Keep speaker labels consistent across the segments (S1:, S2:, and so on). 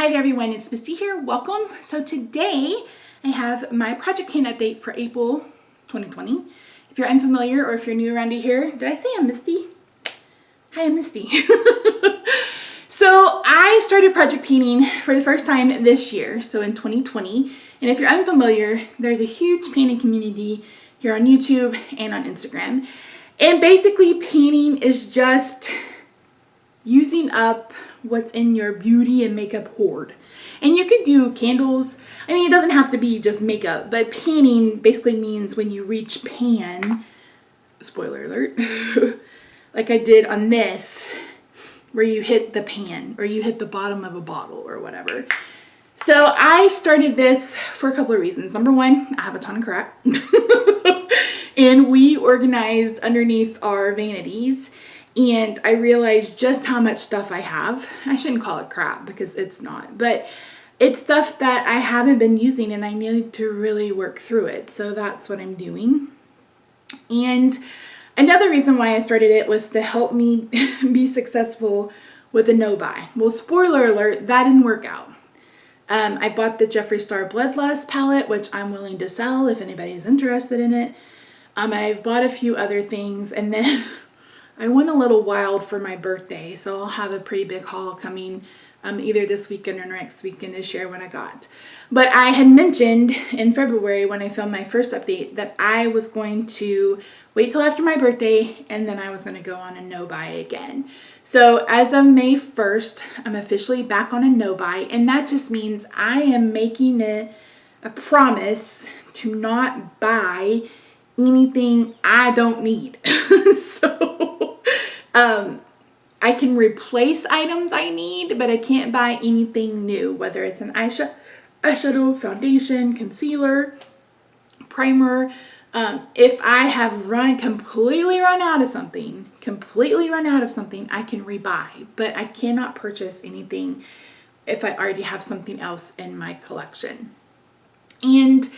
S1: Hi there everyone, it's Misty here. Welcome. So today I have my project can update for April 2020. If you're unfamiliar or if you're new around here, did I say I'm Misty? Hi, I'm Misty. So I started project painting for the first time this year, so in 2020. And if you're unfamiliar, there's a huge painting community here on YouTube and on Instagram. And basically painting is just using up what's in your beauty and makeup hoard. And you could do candles. I mean, it doesn't have to be just makeup, but painting basically means when you reach pan, spoiler alert, like I did on this, where you hit the pan or you hit the bottom of a bottle or whatever. So I started this for a couple of reasons. Number one, I have a ton of crap. And we organized underneath our vanities. And I realized just how much stuff I have. I shouldn't call it crap because it's not, but it's stuff that I haven't been using and I need to really work through it. So that's what I'm doing. And another reason why I started it was to help me be successful with a no-buy. Well, spoiler alert, that didn't work out. I bought the Jeffree Star Bloodlust palette, which I'm willing to sell if anybody's interested in it. I've bought a few other things, and then I went a little wild for my birthday, so I'll have a pretty big haul coming either this weekend or next weekend to share what I got. But I had mentioned in February when I filmed my first update that I was going to wait till after my birthday and then I was going to go on a no-buy again. So as of May 1st, I'm officially back on a no-buy, and that just means I am making it a promise to not buy anything I don't need. So I can replace items I need, but I can't buy anything new, whether it's an eyeshadow, foundation, concealer, primer. If I have completely run out of something, I can rebuy, but I cannot purchase anything if I already have something else in my collection. And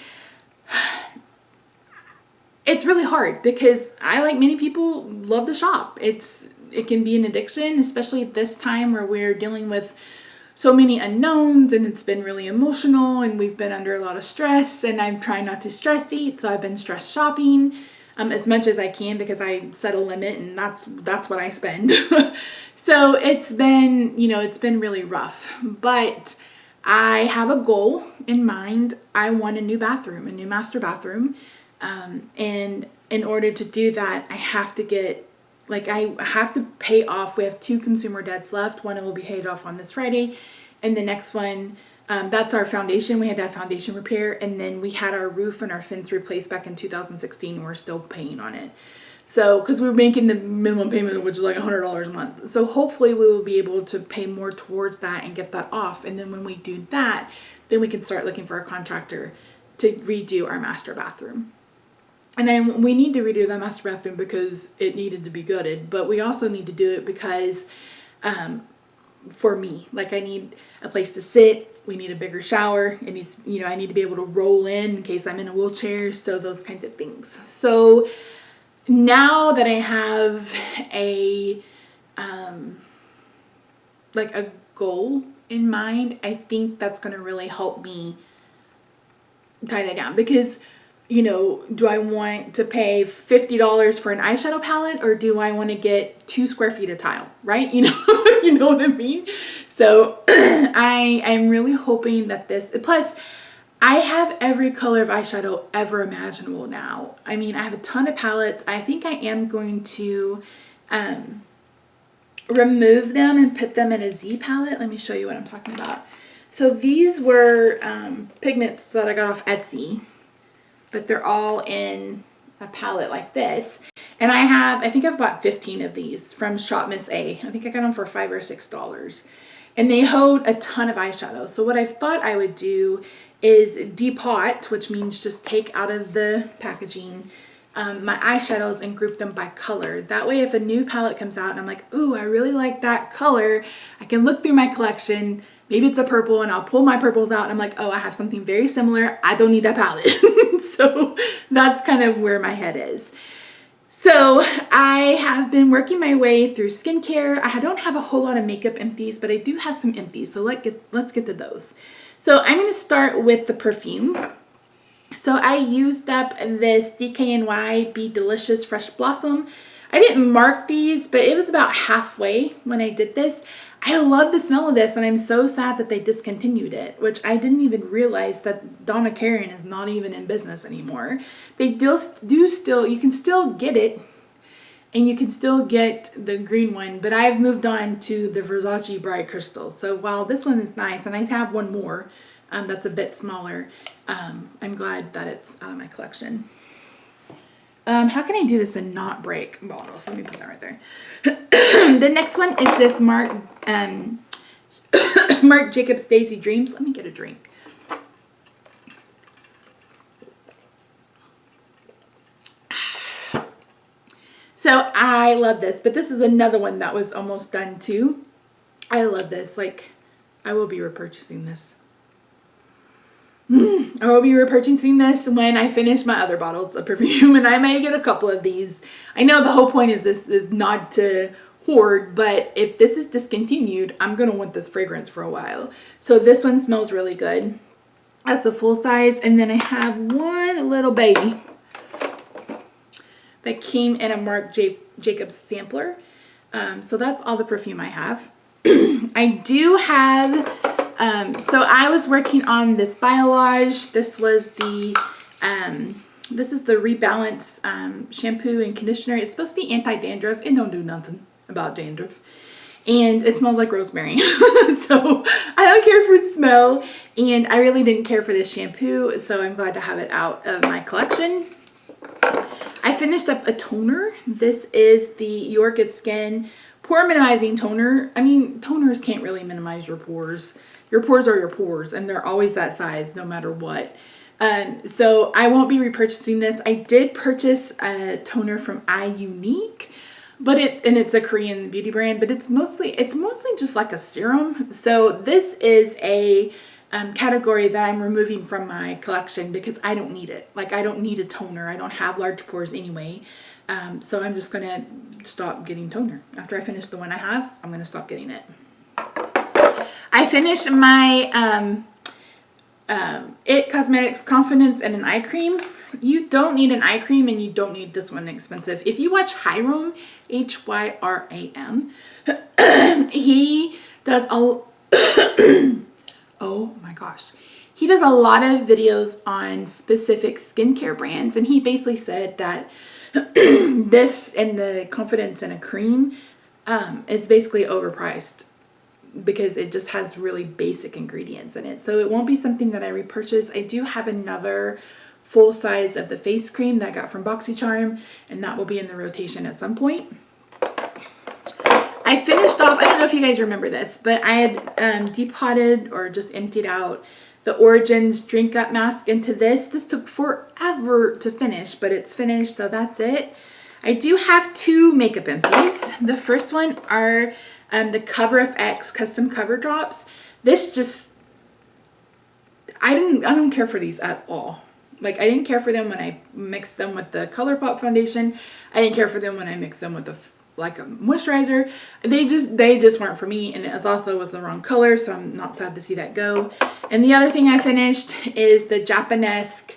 S1: it's really hard because I, like many people, love to shop. It can be an addiction, especially at this time where we're dealing with so many unknowns and it's been really emotional and we've been under a lot of stress, and I'm trying not to stress eat, so I've been stress shopping as much as I can because I set a limit and that's what I spend. So it's been, it's been really rough, but I have a goal in mind. I want a new bathroom, a new master bathroom. And in order to do that, I have to pay off. We have 2 consumer debts left. One will be paid off on this Friday. And the next one, that's our foundation. We had that foundation repair. And then we had our roof and our fence replaced back in 2016. And we're still paying on it. So, because we were making the minimum payment, which is like $100 a month. So hopefully we will be able to pay more towards that and get that off. And then when we do that, then we can start looking for a contractor to redo our master bathroom. And then we need to redo the master bathroom because it needed to be gutted, but we also need to do it because for me, like I need a place to sit. We need a bigger shower. It needs, I need to be able to roll in case I'm in a wheelchair. So those kinds of things. So now that I have a goal in mind, I think that's going to really help me tie that down because do I want to pay $50 for an eyeshadow palette, or do I want to get 2 square feet of tile, right? You know what I mean? So I'm really hoping that plus I have every color of eyeshadow ever imaginable now. I mean, I have a ton of palettes. I think I am going to remove them and put them in a Z palette. Let me show you what I'm talking about. So these were pigments that I got off Etsy, but they're all in a palette like this. And I think I've bought 15 of these from Shop Miss A. I think I got them for $5 or $6. And they hold a ton of eyeshadow. So what I thought I would do is depot, which means just take out of the packaging my eyeshadows and group them by color. That way if a new palette comes out and I'm like, ooh, I really like that color, I can look through my collection. Maybe it's a purple and I'll pull my purples out and I'm like, oh, I have something very similar. I don't need that palette. So that's kind of where my head is. So I have been working my way through skincare. I don't have a whole lot of makeup empties, but I do have some empties. So let's get to those. So I'm going to start with the perfume. So I used up this DKNY Be Delicious Fresh Blossom. I didn't mark these, but it was about halfway when I did this. I love the smell of this, and I'm so sad that they discontinued it, which I didn't even realize that Donna Karan is not even in business anymore. They you can still get it, and you can still get the green one, but I've moved on to the Versace Bright Crystal. So while this one is nice, and I have one more that's a bit smaller, I'm glad that it's out of my collection. How can I do this and not break bottles? Let me put that right there. The next one is this Marc Jacobs Daisy Dreams. Let me get a drink. So I love this, but this is another one that was almost done too. I love this. Like, I will be repurchasing this. I will be repurchasing this when I finish my other bottles of perfume, and I may get a couple of these. I know the whole point is this is not to hoard, but if this is discontinued, I'm going to want this fragrance for a while. So this one smells really good. That's a full size, and then I have one little baby that came in a Marc Jacobs sampler. So that's all the perfume I have. I do have... so I was working on this Biolage. This was the, this is the Rebalance shampoo and conditioner. It's supposed to be anti-dandruff. It don't do nothing about dandruff. And it smells like rosemary. So I don't care for the smell. And I really didn't care for this shampoo. So I'm glad to have it out of my collection. I finished up a toner. This is the Your Good Skin Pore Minimizing Toner. I mean, toners can't really minimize your pores. Your pores are your pores, and they're always that size no matter what. So I won't be repurchasing this. I did purchase a toner from iUnique, but it's a Korean beauty brand, but it's mostly just like a serum. So this is a category that I'm removing from my collection because I don't need it. Like, I don't need a toner. I don't have large pores anyway. So I'm just gonna stop getting toner. After I finish the one I have, I'm gonna stop getting it. I finished my It Cosmetics Confidence and an eye cream. You don't need an eye cream, and you don't need this one expensive. If you watch Hyram, Hyram, he does a oh my gosh. He does a lot of videos on specific skincare brands, and he basically said that this and the Confidence in a cream is basically overpriced because it just has really basic ingredients in it. So it won't be something that I repurchase. I do have another full size of the face cream that I got from BoxyCharm, and that will be in the rotation at some point. I finished off, I don't know if you guys remember this, but I had depotted or just emptied out the Origins Drink Up Mask into this. This took forever to finish, but it's finished, so that's it. I do have two makeup empties. The first one are the Cover FX Custom Cover Drops. This just, I don't care for these at all. Like, I didn't care for them when I mixed them with the ColourPop foundation. I didn't care for them when I mixed them with like a moisturizer. They just weren't for me, and it also was the wrong color, so I'm not sad to see that go. And the other thing I finished is the Japanesque,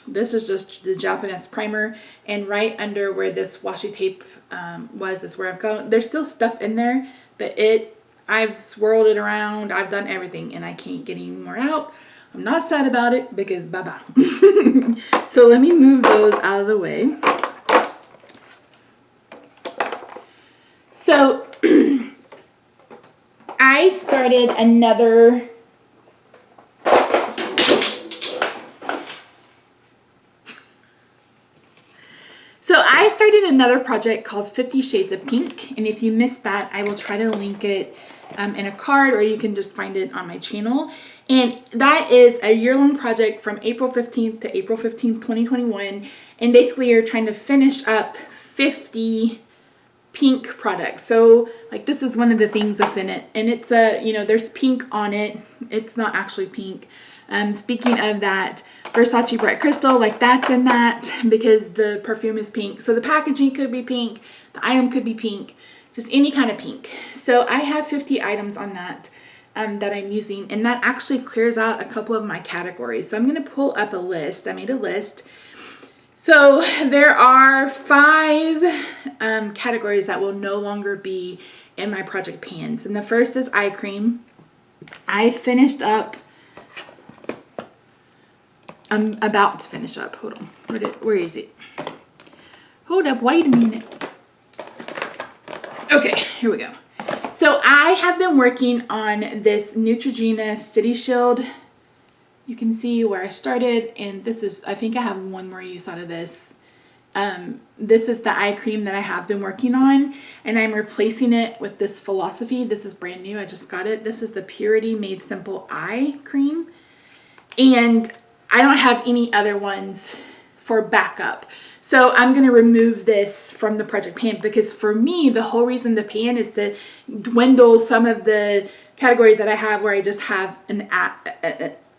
S1: this is just the Japanese primer, and right under where this washi tape was is where I've gone. There's still stuff in there, but I've swirled it around, I've done everything, and I can't get any more out. I'm not sad about it because bye-bye. So let me move those out of the way. So I started another project called 50 Shades of Pink, and if you missed that, I will try to link it in a card, or you can just find it on my channel. And that is a year-long project from April 15th to April 15th, 2021, and basically you're trying to finish up 50 pink products. So like, this is one of the things that's in it, and it's a, you know, there's pink on it. It's not actually pink. Speaking of that, Versace Bright Crystal, like that's in that because the perfume is pink. So the packaging could be pink, the item could be pink, just any kind of pink. So I have 50 items on that that I'm using, and that actually clears out a couple of my categories. So I'm going to pull up a list. I made a list. So there are 5 categories that will no longer be in my project pans. And the first is eye cream. I finished up. I'm about to finish up. Hold on. Where is it? Hold up. Wait a minute. Okay, here we go. So I have been working on this Neutrogena City Shield. You can see where I started, and this is, I think I have one more use out of this. This is the eye cream that I have been working on, and I'm replacing it with this Philosophy. This is brand new. I just got it. This is the Purity Made Simple Eye Cream. And I don't have any other ones for backup. So I'm going to remove this from the project pan because for me, the whole reason the pan is to dwindle some of the categories that I have where I just have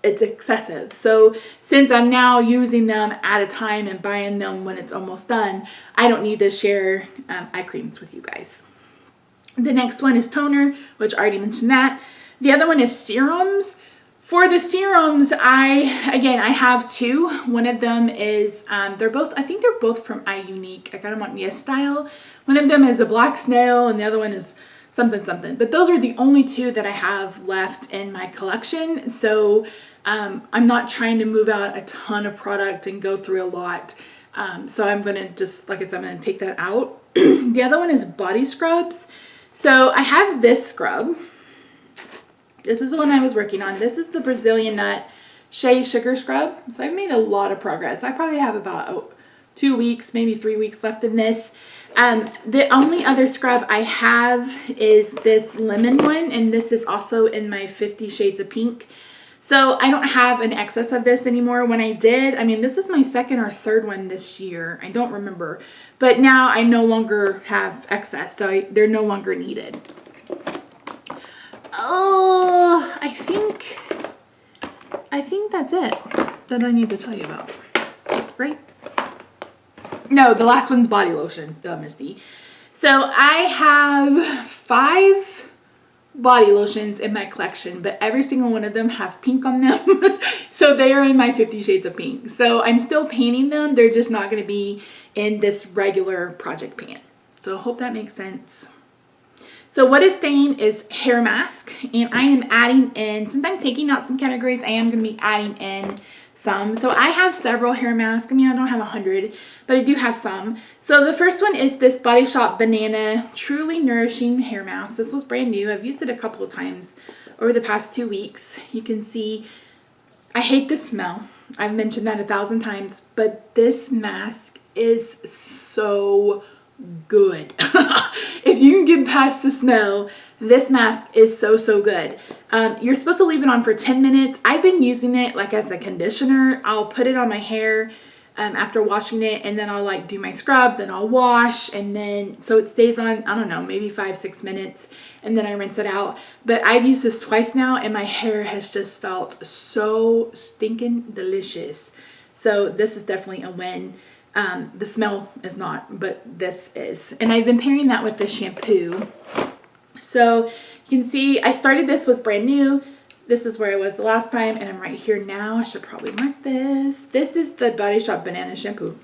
S1: it's excessive. So since I'm now using them at a time and buying them when it's almost done, I don't need to share eye creams with you guys. The next one is toner, which I already mentioned that. The other one is serums. For the serums, I have 2. One of them is, I think they're both from iUnique. I got them on Yes Style. One of them is a black snail and the other one is something. But those are the only 2 that I have left in my collection. So I'm not trying to move out a ton of product and go through a lot. So I'm going to just, like I said, I'm going to take that out. The other one is body scrubs. So I have this scrub. This is the one I was working on. This is the Brazilian Nut Shea Sugar Scrub. So I've made a lot of progress. I probably have about 2 weeks, maybe 3 weeks left in this. The only other scrub I have is this lemon one, and this is also in my 50 Shades of Pink. So I don't have an excess of this anymore. When I did, I mean, this is my 2nd or 3rd one this year. I don't remember. But now I no longer have excess, so they're no longer needed. Oh, I think that's it that I need to tell you about, right? No, the last one's body lotion, duh, Misty. So I have 5 body lotions in my collection, but every single one of them have pink on them. So they are in my 50 Shades of Pink. So I'm still painting them. They're just not going to be in this regular project pan. So I hope that makes sense. So what is staying is hair mask, and I am adding in, since I'm taking out some categories, I am going to be adding in some. So I have several hair masks. I mean, I don't have 100, but I do have some. So the first one is this Body Shop Banana Truly Nourishing Hair Mask. This was brand new. I've used it a couple of times over the past 2 weeks. You can see I hate the smell. I've mentioned that 1,000 times, but this mask is so good. If you can get past the smell, this mask is so good. You're supposed to leave it on for 10 minutes. I've been using it like as a conditioner. I'll put it on my hair after washing it, and then I'll like do my scrub, then I'll wash, and then so it stays on, I don't know, maybe 5-6 minutes, and then I rinse it out. But I've used this twice now, and my hair has just felt so stinking delicious. So this is definitely a win. The smell is not, but this is. And I've been pairing that with the shampoo. So you can see I started this was brand new. This is where I was the last time, and I'm right here now. I should probably mark this. This is the Body Shop Banana Shampoo.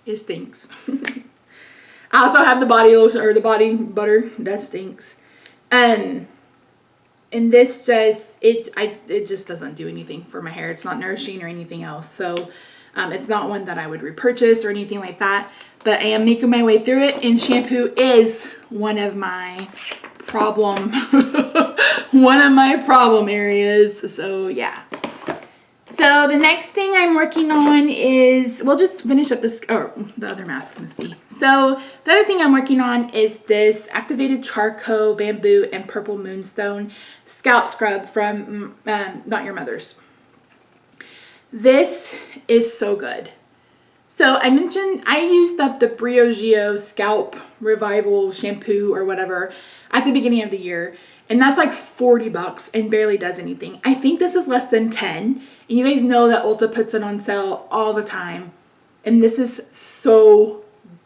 S1: It stinks. I also have the body lotion or the body butter. That stinks. And this just, it just doesn't do anything for my hair. It's not nourishing or anything else. So it's not one that I would repurchase or anything like that, but I am making my way through it, and shampoo is one of my problem areas. So yeah. So the next thing I'm working on is, we'll just finish up this, or the other mask, let's see. So the other thing I'm working on is this Activated Charcoal, Bamboo, and Purple Moonstone Scalp Scrub from Not Your Mother's. This is so good. So I mentioned I used up the Briogeo Scalp Revival shampoo or whatever at the beginning of the year. And that's like 40 bucks and barely does anything. I think this is less than 10. And you guys know that Ulta puts it on sale all the time. And this is so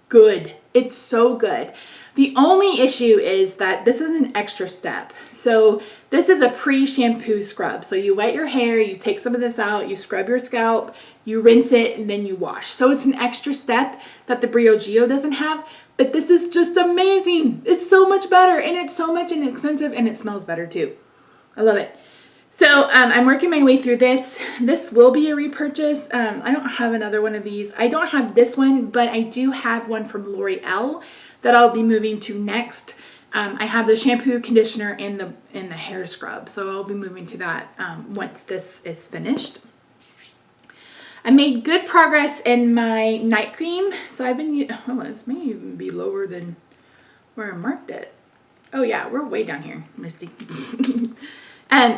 S1: good. It's so good. The only issue is that this is an extra step. So this is a pre-shampoo scrub. So you wet your hair, you take some of this out, you scrub your scalp, you rinse it, and then you wash. So it's an extra step that the Briogeo doesn't have. But this is just amazing. It's so much better, and it's so much inexpensive, and it smells better too. I love it. So I'm working my way through this. This will be a repurchase. I don't have another one of these. I don't have this one, but I do have one from L'Oreal that I'll be moving to next. I have the shampoo, conditioner, and the hair scrub. So I'll be moving to that once this is finished. I made good progress in my night cream. So I've been, oh, this may even be lower than where I marked it. Oh yeah, we're way down here, Misty.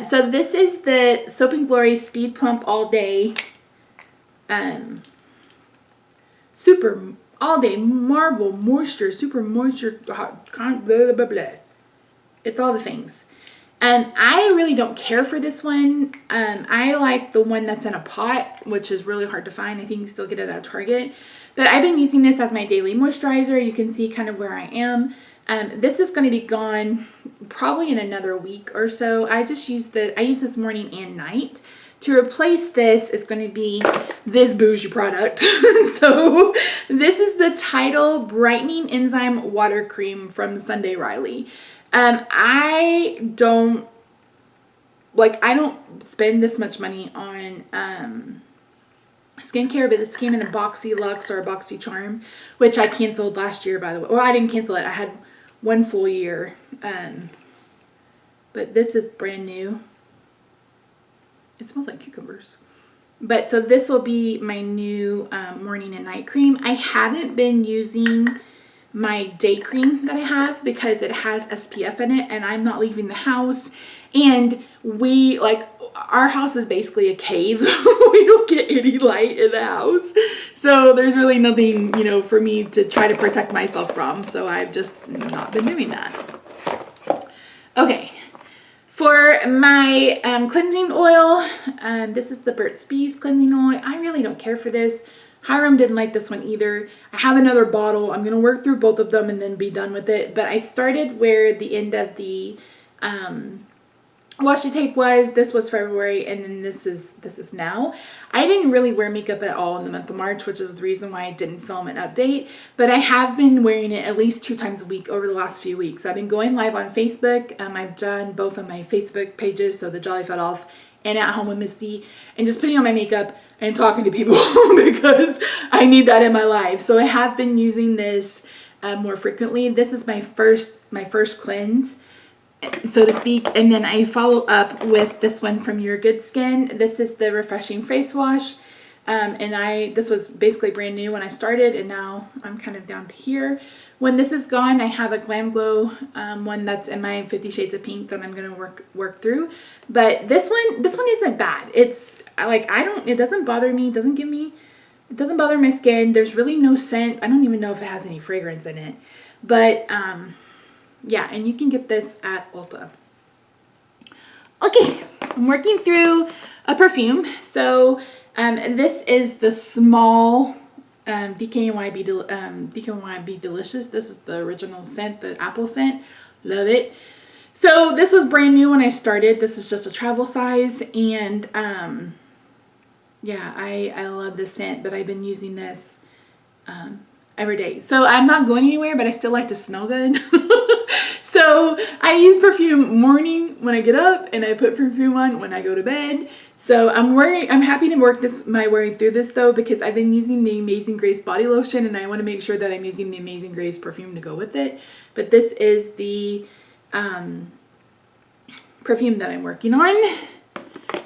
S1: So this is the Soap & Glory Speed Plump All Day, Super All Day Marvel Moisture, Super Moisture, blah, blah, blah, blah. It's all the things. I really don't care for this one. I like the one that's in a pot, which is really hard to find. I think you can still get it at Target. But I've been using this as my daily moisturizer. You can see kind of where I am. This is going to be gone probably in another week or so. I use this morning and night. To replace this is going to be this bougie product. So this is the Tidal Brightening Enzyme Water Cream from Sunday Riley. I don't spend this much money on skincare, but this came in a Boxy Luxe or a Boxy Charm, which I canceled last year, by the way. Well, I didn't cancel it. I had one full year. But this is brand new. It smells like cucumbers. But so this will be my new morning and night cream. I haven't been using my day cream that I have because it has SPF in it and I'm not leaving the house. And our house is basically a cave. We don't get any light in the house. So there's really nothing, for me to try to protect myself from. So I've just not been doing that. Okay. For my cleansing oil, this is the Burt's Bees cleansing oil. I really don't care for this. Hiram didn't like this one either. I have another bottle. I'm going to work through both of them and then be done with it. But I started where the end of the washi tape was. This was February, and then this is now. I didn't really wear makeup at all in the month of March, which is the reason why I didn't film an update. But I have been wearing it at least 2 times a week over the last few weeks. I've been going live on Facebook. I've done both of my Facebook pages, so the Jolly Fat Off and At Home with Misty, and just putting on my makeup and talking to people because I need that in my life. So I have been using this more frequently. This is my first cleanse, so to speak, and then I follow up with this one from Your Good Skin. This is the Refreshing Face Wash, and this was basically brand new when I started, and now I'm kind of down to here. When this is gone, I have a Glam Glow one that's in my 50 Shades of Pink that I'm gonna work through. But this one isn't bad. It's it doesn't bother me. It doesn't bother my skin. There's really no scent. I don't even know if it has any fragrance in it. But yeah, and you can get this at Ulta. Okay, I'm working through a perfume. So this is the small DKNY Delicious. This is the original scent, the apple scent. Love it. So this was brand new when I started. This is just a travel size, and yeah, I love this scent, but I've been using this every day. So I'm not going anywhere, but I still like to smell good. So I use perfume morning when I get up, and I put perfume on when I go to bed. So I'm happy to work my way through this though, because I've been using the Amazing Grace body lotion, and I want to make sure that I'm using the Amazing Grace perfume to go with it. But this is the perfume that I'm working on.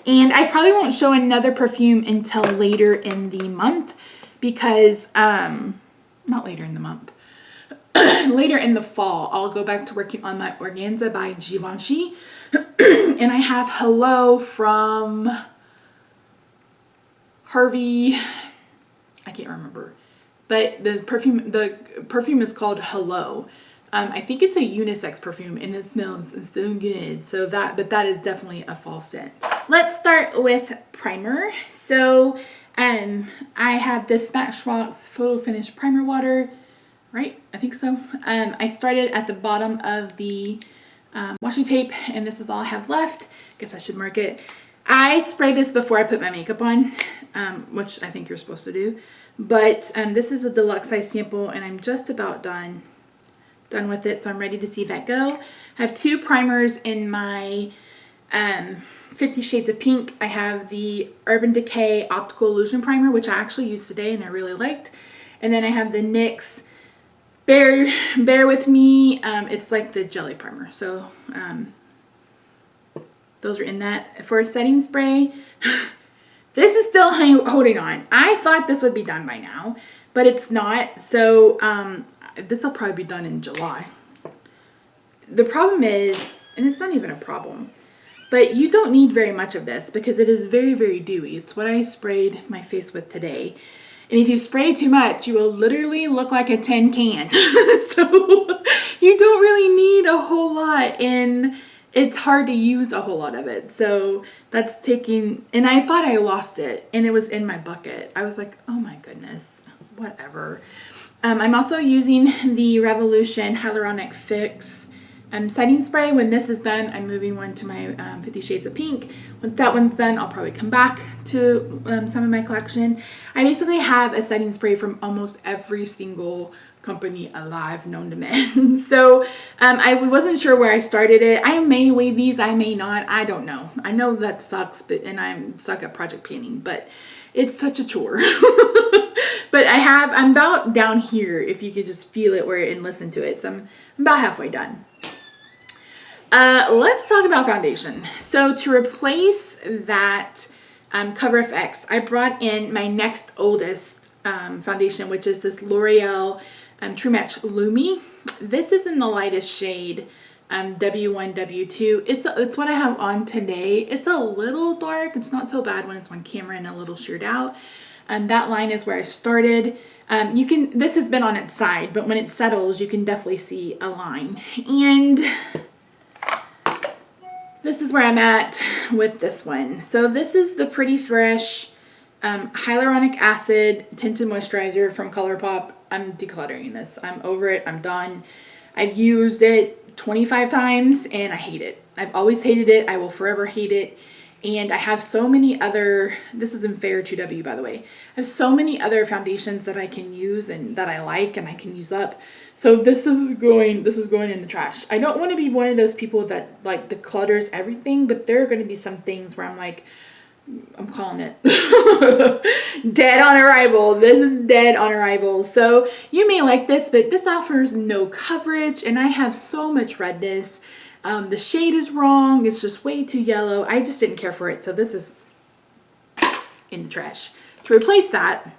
S1: And I probably won't show another perfume until later in the month because, not later in the month, later in the fall, I'll go back to working on my Organza by Givenchy. And I have Hello from Harvey, I can't remember, but the perfume is called Hello. I think it's a unisex perfume and it smells so good. So that is definitely a fall scent. Let's start with primer. So I have this Smashbox Photo Finish Primer Water, right? I think so. I started at the bottom of the washi tape, and this is all I have left. I guess I should mark it. I spray this before I put my makeup on, which I think you're supposed to do. But this is a deluxe size sample, and I'm just about done with it, so I'm ready to see that go. I have 2 primers in my 50 Shades of Pink. I have the Urban Decay Optical Illusion Primer, which I actually used today and I really liked. And then I have the NYX Bear With Me. It's like the jelly primer. So those are in that. For a setting spray, this is still holding on. I thought this would be done by now, but it's not. So this will probably be done in July. The problem is, and it's not even a problem, but you don't need very much of this because it is very, very dewy. It's what I sprayed my face with today. And if you spray too much, you will literally look like a tin can. So you don't really need a whole lot, and it's hard to use a whole lot of it. So that's taking, and I thought I lost it and it was in my bucket. I was like, oh my goodness, whatever. I'm also using the Revolution Hyaluronic Fix setting spray. When this is done, I'm moving one to my 50 Shades of Pink. Once that one's done, I'll probably come back to some of my collection. I basically have a setting spray from almost every single company alive known to men. So I wasn't sure where I started it. I may weigh these, I may not. I don't know. I know that sucks, and I'm stuck at project painting, but it's such a chore. But I'm about down here, if you could just feel it and listen to it. So I'm about halfway done. Let's talk about foundation. So to replace that Cover FX, I brought in my next oldest foundation, which is this L'Oreal True Match Lumi. This is in the lightest shade, W1, W2. It's what I have on today. It's a little dark. It's not so bad when it's on camera and a little sheared out. That line is where I started. This has been on its side, but when it settles, you can definitely see a line. And this is where I'm at with this one. So this is the Pretty Fresh Hyaluronic Acid Tinted Moisturizer from ColourPop. I'm decluttering this. I'm over it. I'm done. I've used it 25 times and I hate it. I've always hated it. I will forever hate it. And I have so many other, this is in Fair 2W, by the way. I have so many other foundations that I can use and that I like and I can use up. So this is going in the trash. I don't want to be one of those people that like declutters everything, but there are going to be some things where I'm like, I'm calling it dead on arrival. This is dead on arrival. So you may like this, but this offers no coverage and I have so much redness. The shade is wrong. It's just way too yellow. I just didn't care for it. So this is in the trash. To replace that,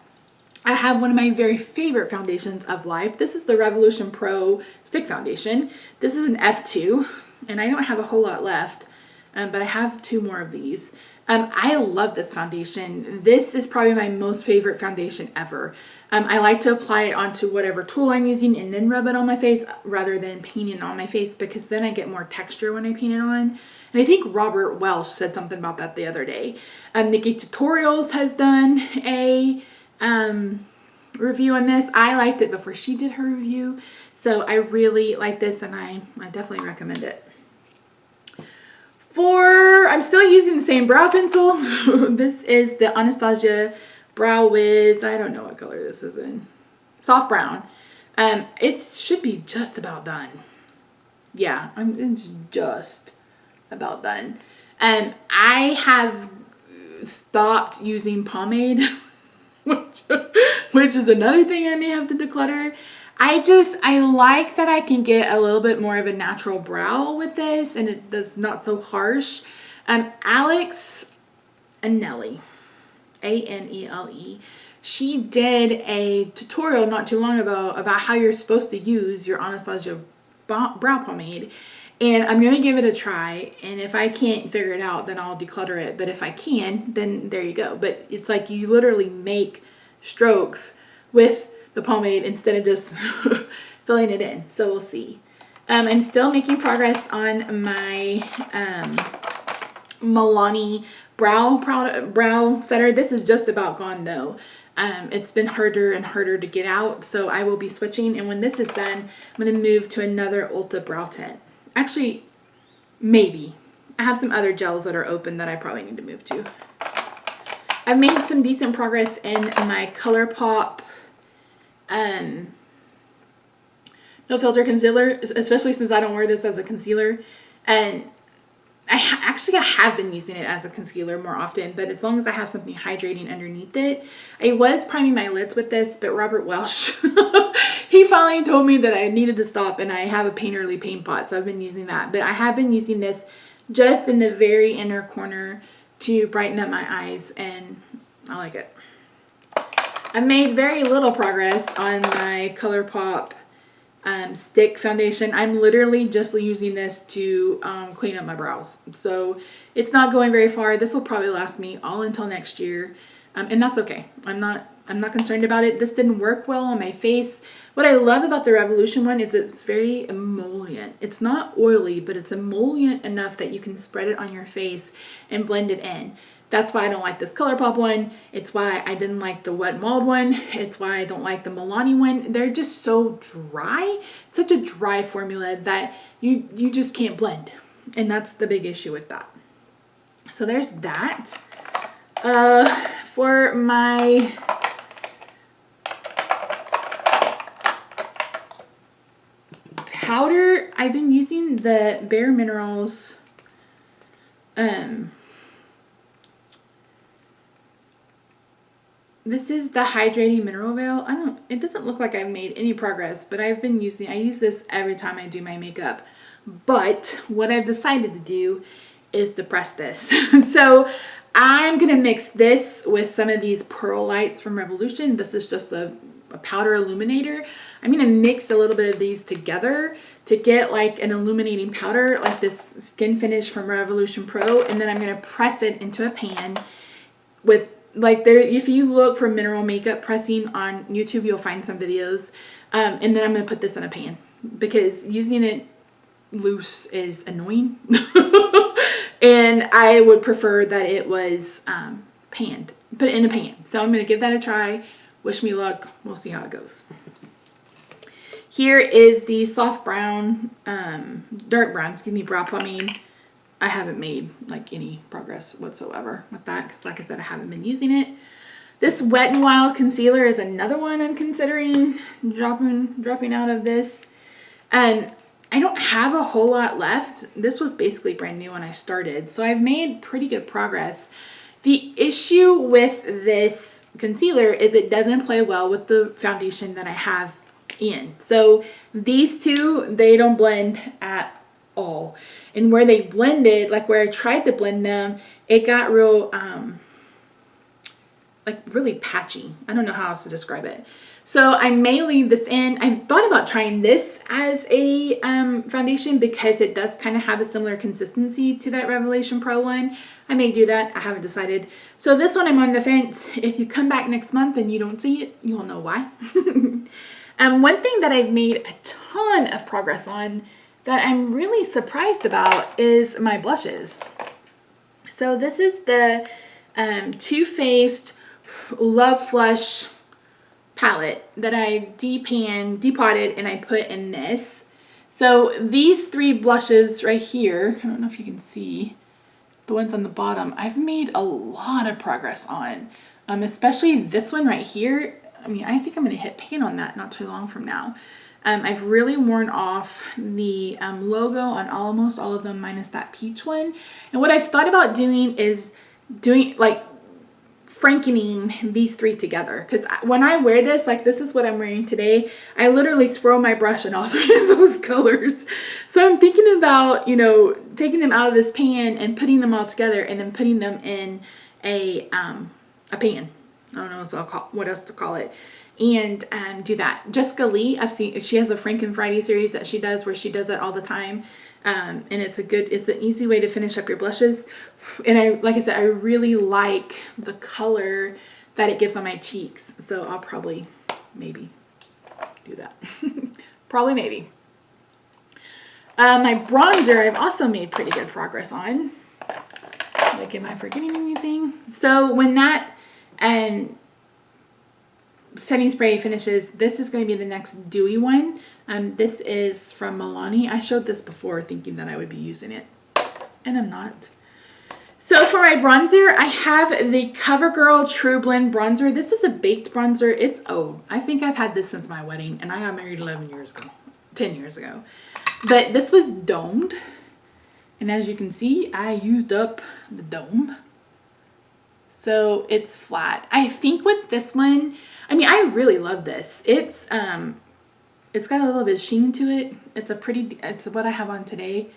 S1: I have one of my very favorite foundations of life. This is the Revolution Pro Stick Foundation. This is an F2 and I don't have a whole lot left, but I have 2 more of these. I love this foundation. This is probably my most favorite foundation ever. I like to apply it onto whatever tool I'm using and then rub it on my face rather than painting it on my face, because then I get more texture when I paint it on. And I think Robert Welsh said something about that the other day. Nikki Tutorials has done a review on this. I liked it before she did her review. So I really like this and I definitely recommend it. I'm still using the same brow pencil. This is the Anastasia Brow Wiz. I don't know what color this is in. Soft brown. It should be just about done. Yeah, it's just about done. I have stopped using pomade, which is another thing I may have to declutter. I like that I can get a little bit more of a natural brow with this and it's not so harsh. Alex Anelli, A-N-E-L-E, she did a tutorial not too long ago about how you're supposed to use your Anastasia brow pomade. And I'm going to give it a try. And if I can't figure it out, then I'll declutter it. But if I can, then there you go. But it's like you literally make strokes with the pomade instead of just filling it in. So we'll see. I'm still making progress on my Milani brow setter. This is just about gone though. It's been harder and harder to get out, so I will be switching, and when this is done, I'm going to move to another Ulta brow tint. Actually, maybe. I have some other gels that are open that I probably need to move to. I've made some decent progress in my ColourPop No Filter Concealer, especially since I don't wear this as a concealer. And I have been using it as a concealer more often, but as long as I have something hydrating underneath it. I was priming my lids with this, but Robert Welsh, he finally told me that I needed to stop, and I have a Painterly paint pot, so I've been using that. But I have been using this just in the very inner corner to brighten up my eyes, and I like it. I've made very little progress on my ColourPop stick foundation. I'm literally just using this to clean up my brows, so it's not going very far. This will probably last me all until next year, and that's okay. I'm not concerned about it. This didn't work well on my face. What I love about the Revolution one is it's very emollient. It's not oily, but it's emollient enough that you can spread it on your face and blend it in. That's why I don't like this ColourPop one. It's why I didn't like the Wet n Wild one. It's why I don't like the Milani one. They're just so dry. It's such a dry formula that you just can't blend. And that's the big issue with that. So there's that. For my powder, I've been using the Bare Minerals this is the Hydrating Mineral Veil. It doesn't look like I've made any progress, but I use this every time I do my makeup. But what I've decided to do is to press this. So I'm going to mix this with some of these Pearl Lights from Revolution. This is just a powder illuminator. I'm going to mix a little bit of these together to get like an illuminating powder, like this Skin Finish from Revolution Pro. And then I'm going to press it into a pan with if you look for mineral makeup pressing on YouTube, you'll find some videos. And then I'm going to put this in a pan because using it loose is annoying. And I would prefer that it was panned, put it in a pan. So I'm going to give that a try. Wish me luck. We'll see how it goes. Here is the soft brown, dark brown, brow pomade. I haven't made like any progress whatsoever with that because, like I said, I haven't been using it. This Wet n Wild concealer is another one I'm considering dropping out of this. And I don't have a whole lot left. This was basically brand new when I started, so I've made pretty good progress. The issue with this concealer is it doesn't play well with the foundation that I have in. So these two, they don't blend at all. And where they blended, like where I tried to blend them, it got real, like really patchy. I don't know how else to describe it. So I may leave this in. I thought about trying this as a foundation because it does kind of have a similar consistency to that Revelation Pro one. I may do that. I haven't decided. So this one I'm on the fence. If you come back next month and you don't see it, you'll know why. One thing that I've made a ton of progress on that I'm really surprised about is my blushes. So this is the Too Faced Love Flush palette that I depotted and I put in this. So these three blushes right here, I don't know if you can see the ones on the bottom, I've made a lot of progress on, especially this one right here. I mean, I think I'm going to hit pan on that not too long from now. I've really worn off the logo on almost all of them minus that peach one. And what I've thought about doing is like frankening these three together, because when I wear this, like this is what I'm wearing today, I literally swirl my brush in all three of those colors. So I'm thinking about, you know, taking them out of this pan and putting them all together and then putting them in a pan. I don't know what else to call it. And do that. Jessica Lee, I've seen, she has a Franken Friday series that she does where she does that all the time. And it's an easy way to finish up your blushes. And like I said, I really like the color that it gives on my cheeks. So I'll probably maybe do that. Probably, maybe. My bronzer, I've also made pretty good progress on. Like, am I forgetting anything? So when that setting spray finishes, this is going to be the next dewy one. This is from Milani. I showed this before thinking that I would be using it, and I'm not. So for my bronzer, I have the CoverGirl True Blend Bronzer. This is a baked bronzer. It's old. I think I've had this since my wedding, and I got married 11 years ago, 10 years ago. But this was domed, and as you can see, I used up the dome. So it's flat. I think with this one, I mean, I really love this. It's got a little bit of sheen to it. It's what I have on today.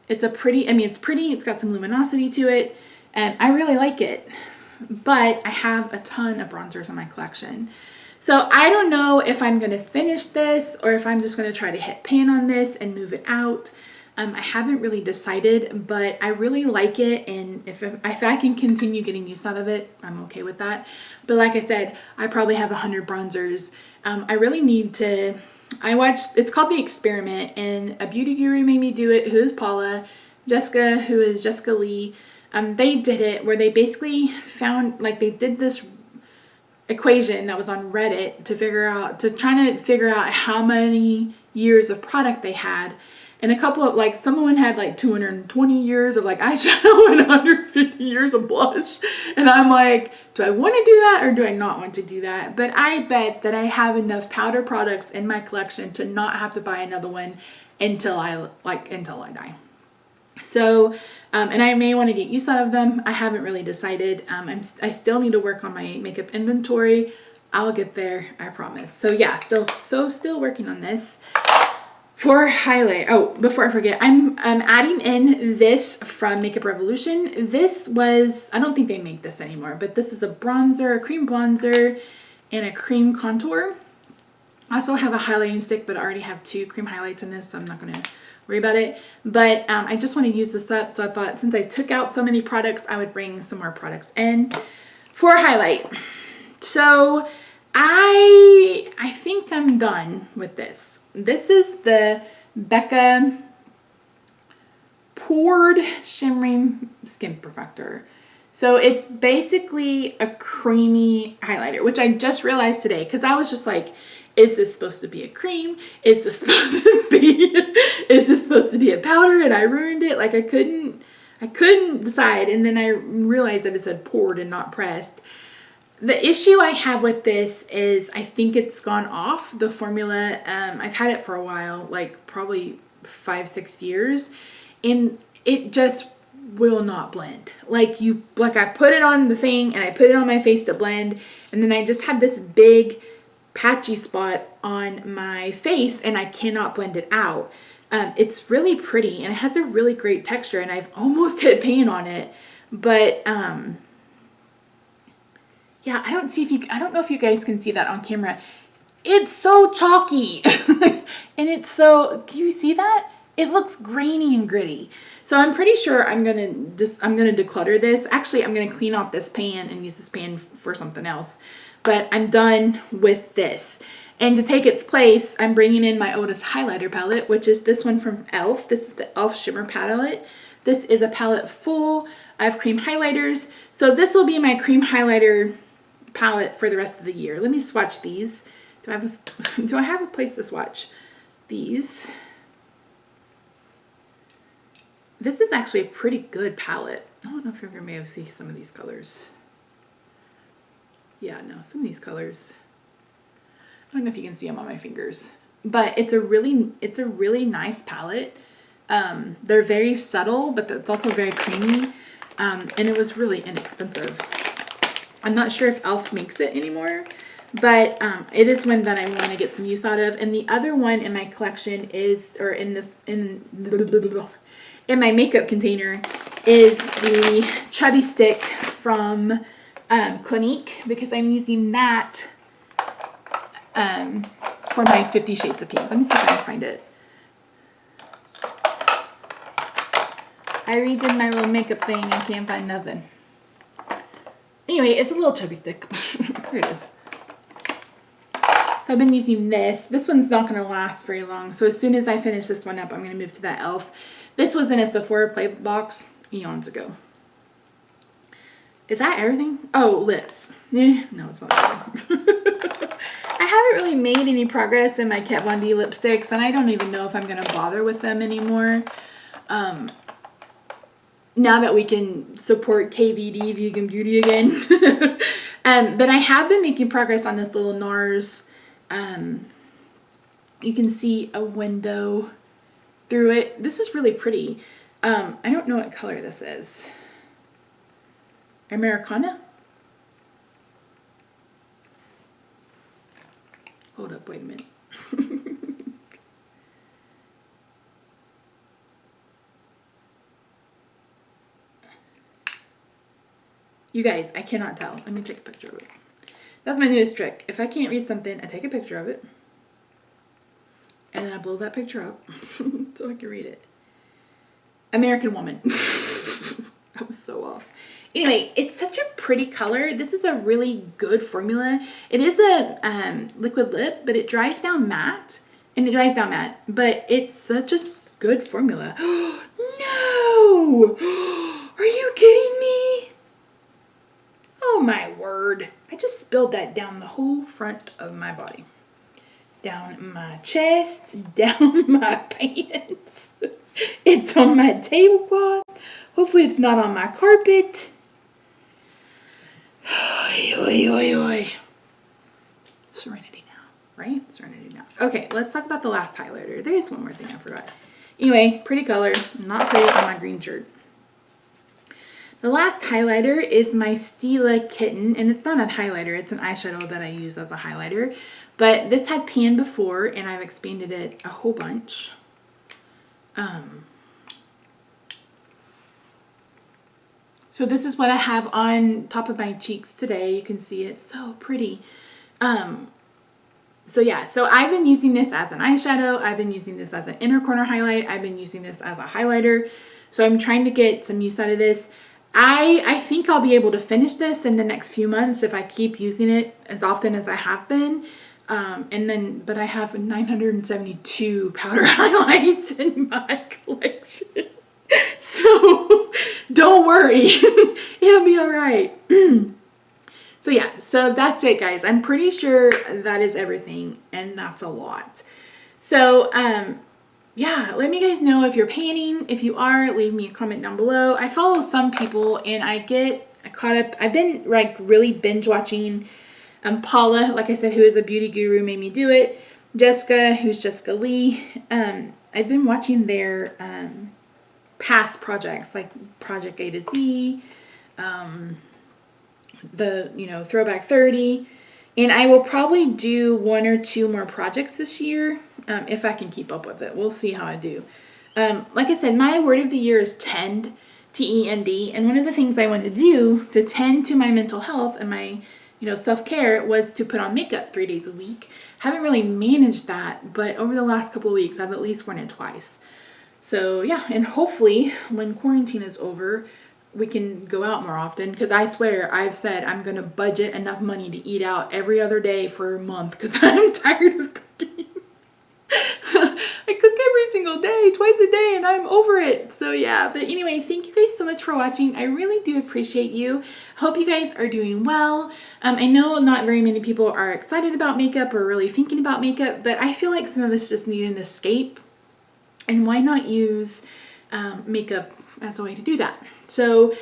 S1: It's pretty, it's got some luminosity to it, and I really like it. But I have a ton of bronzers in my collection. So I don't know if I'm going to finish this or if I'm just going to try to hit pan on this and move it out. I haven't really decided, but I really like it, and if I can continue getting use out of it, I'm okay with that. But like I said, I probably have 100 bronzers. I really need to... it's called The Experiment, and a beauty guru made me do it, who is Paula. Jessica, who is Jessica Lee. They did it where they basically found, like, they did this equation that was on Reddit to try to figure out how many years of product they had. And a couple of, like, someone had like 220 years of like eyeshadow and 150 years of blush. And I'm like, do I want to do that or do I not want to do that? But I bet that I have enough powder products in my collection to not have to buy another one until I die. So, and I may want to get use out of them. I haven't really decided. I still need to work on my makeup inventory. I'll get there, I promise. So yeah, still working on this. For highlight, oh, before I forget, I'm adding in this from Makeup Revolution. This was, I don't think they make this anymore, but this is a bronzer, a cream bronzer, and a cream contour. I also have a highlighting stick, but I already have 2 cream highlights in this, so I'm not going to worry about it. But I just want to use this up, so I thought since I took out so many products, I would bring some more products in for a highlight. So I think I'm done with this. This is the Becca Poured Shimmering Skin Perfector. So it's basically a creamy highlighter, which I just realized today, because I was just like, is this supposed to be a cream? Is this supposed to be a powder? And I ruined it. Like I couldn't decide. And then I realized that it said poured and not pressed. The issue I have with this is I think it's gone off the formula. I've had it for a while, like probably 5-6 years, and it just will not blend. Like I put it on the thing and I put it on my face to blend, and then I just have this big patchy spot on my face and I cannot blend it out. It's really pretty and it has a really great texture, and I've almost hit pan on it, but yeah, I don't know if you guys can see that on camera. It's so chalky. And it's so, do you see that? It looks grainy and gritty. So I'm pretty sure I'm gonna declutter this. Actually, I'm gonna clean off this pan and use this pan for something else. But I'm done with this. And to take its place, I'm bringing in my Otis highlighter palette, which is this one from e.l.f. This is the e.l.f. Shimmer palette. This is a palette full of cream highlighters. So this will be my cream highlighter palette for the rest of the year. Let me swatch these. Do I have a place to swatch these? This is actually a pretty good palette. I don't know if you're gonna be able to see some of these colors. Yeah, no, some of these colors. I don't know if you can see them on my fingers, but it's a really nice palette. They're very subtle, but it's also very creamy, and it was really inexpensive. I'm not sure if e.l.f. makes it anymore, but it is one that I want to get some use out of. And the other one in my collection is, or in my makeup container, is the Chubby Stick from Clinique, because I'm using that for my 50 Shades of Pink. Let me see if I can find it. I redid my little makeup thing and can't find nothing. Anyway, it's a little chubby stick. Here it is. So So I've been using this. This one's not going to last very long. So as soon as I finish this one up, I'm going to move to that e.l.f. This was in a Sephora play box eons ago. Is that everything? Oh, lips. No, it's not everything. I haven't really made any progress in my Kat Von D lipsticks, and I don't even know if I'm going to bother with them anymore. Now that we can support KVD, Vegan Beauty, again. But I have been making progress on this little NARS. You can see a window through it. This is really pretty. I don't know what color this is. Americana? Hold up, wait a minute. You guys, I cannot tell. Let me take a picture of it. That's my newest trick. If I can't read something, I take a picture of it. And then I blow that picture up so I can read it. American Woman. I was so off. Anyway, it's such a pretty color. This is a really good formula. It is a liquid lip, but it dries down matte. And it dries down matte. But it's such a good formula. No! Are you kidding me? Oh my word. I just spilled that down the whole front of my body. Down my chest, down my pants. It's on my tablecloth. Hopefully it's not on my carpet. Oy, oy, oy, oy. Serenity now, right? Serenity now. Okay, let's talk about the last highlighter. There is one more thing I forgot. Anyway, pretty color. Not pretty on my green shirt. The last highlighter is my Stila Kitten, and it's not a highlighter, it's an eyeshadow that I use as a highlighter. But this had pan before, and I've expanded it a whole bunch. So this is what I have on top of my cheeks today. You can see it, so pretty. So yeah, so I've been using this as an eyeshadow. I've been using this as an inner corner highlight. I've been using this as a highlighter. So I'm trying to get some use out of this. I think I'll be able to finish this in the next few months if I keep using it as often as I have been. But I have 972 powder highlights in my collection. So don't worry, it'll be all right. So yeah, so that's it, guys. I'm pretty sure that is everything, and that's a lot. So, yeah, let me guys know if you're panning. If you are, leave me a comment down below. I follow some people, and I get caught up. I've been like really binge watching Paula, like I said, who is a beauty guru, made me do it. Jessica, who's Jessica Lee. I've been watching their past projects, like Project A to Z, the Throwback 30. And I will probably do 1 or 2 more projects this year, if I can keep up with it. We'll see how I do. Like I said, my word of the year is tend, T-E-N-D. And one of the things I wanted to do to tend to my mental health and my, self-care was to put on makeup 3 days a week. Haven't really managed that, but over the last couple of weeks, I've at least worn it twice. So yeah, and hopefully when quarantine is over, we can go out more often, because I swear I've said I'm going to budget enough money to eat out every other day for a month, because I'm tired of cooking. I cook every single day, twice a day, and I'm over it. So yeah, but anyway, thank you guys so much for watching. I really do appreciate you. Hope you guys are doing well. I know not very many people are excited about makeup or really thinking about makeup, but I feel like some of us just need an escape. And why not use makeup as a way to do that? So,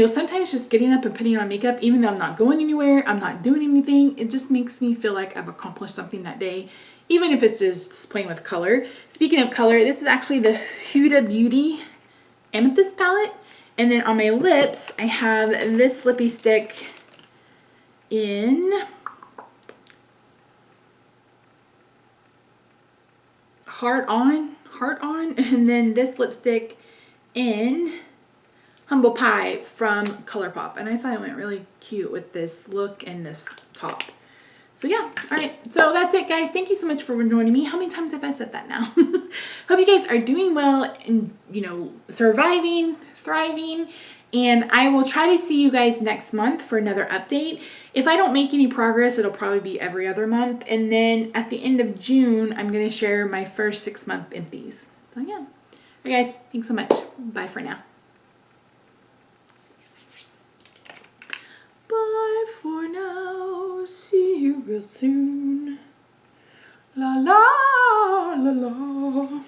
S1: sometimes just getting up and putting on makeup, even though I'm not going anywhere, I'm not doing anything, it just makes me feel like I've accomplished something that day, even if it's just playing with color. Speaking of color, this is actually the Huda Beauty Amethyst palette. And then on my lips, I have this lippy stick in Heart On, and then this lipstick in Humble Pie from ColourPop. And I thought it went really cute with this look and this top. So yeah, all right. So that's it, guys. Thank you so much for joining me. How many times have I said that now? Hope you guys are doing well and, surviving, thriving. And I will try to see you guys next month for another update. If I don't make any progress, it'll probably be every other month. And then at the end of June, I'm going to share my first 6-month empties. So yeah. All right, guys. Thanks so much. Bye for now. Bye for now. See you real soon. La la la la.